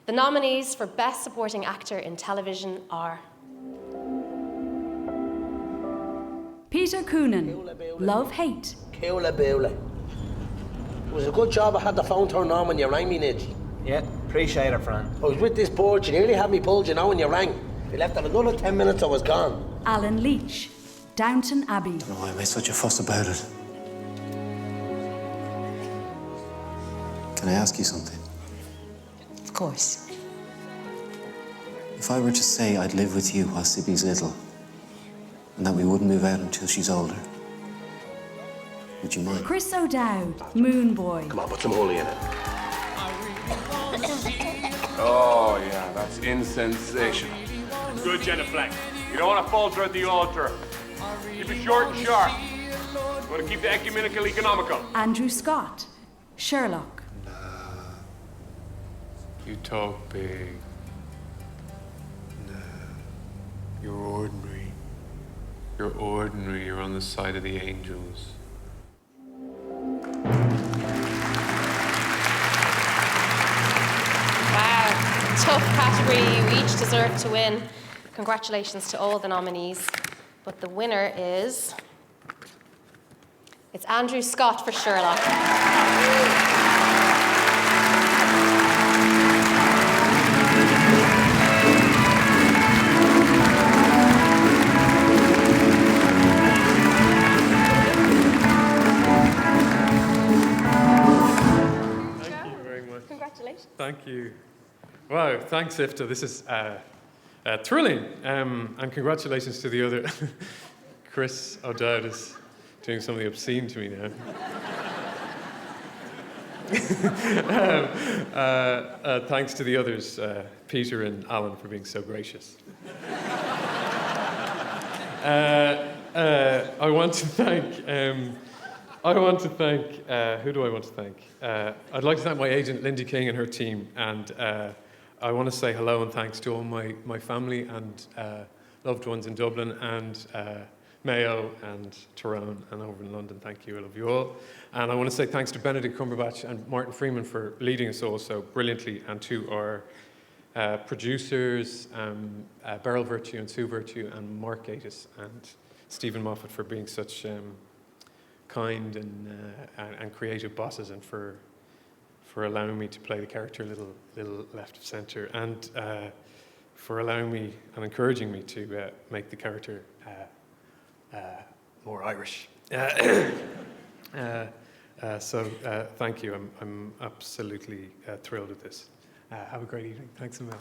The nominees for Best Supporting Actor in Television are Peter COONAN, Love Hate. Kula Bula. It was a good job I had the phone turned on when you rang me, Nidge. Yeah, appreciate it, Fran. I was with this board, you nearly had me pulled, you know, when you rang. If you left it another 10 minutes, I was gone. LEECH, Downton Abbey. I don't know why I made such a fuss about it. Can I ask you something? Of course. If I were to say I'd live with you while Sibby's little, and that we wouldn't move out until she's older, would you mind? Chris O'Dowd, Moon Boy. Come on, put some holy in it. Oh, yeah, that's insensational. Good, Jenna Fleck. You don't want to falter at the altar. Keep it short and sharp. You want to keep the ecumenical economical. Andrew Scott, Sherlock. You talk big. No. You're ordinary. You're ordinary. You're on the side of the angels. Wow, tough category. You each deserve to win. Congratulations to all the nominees. But the winner is... It's Andrew Scott for Sherlock. Congratulations. Thank you. Wow, thanks, IFTA. This is thrilling. And congratulations to the other. Chris O'Dowd is doing something obscene to me now. Thanks to the others, Peter and Alan, for being so gracious. I want to thank... who do I want to thank? I'd like to thank my agent, Lindy King, and her team. And I want to say hello and thanks to all my family and loved ones in Dublin and Mayo and Tyrone and over in London. Thank you, I love you all. And I want to say thanks to Benedict Cumberbatch and Martin Freeman for leading us all so brilliantly, and to our producers, Beryl Virtue and Sue Virtue and Mark Gatiss and Stephen Moffat for being such kind and creative bosses, and for allowing me to play the character a little left of centre, and for allowing me and encouraging me to make the character more Irish. So thank you. I'm absolutely thrilled with this. Have a great evening. Thanks so much.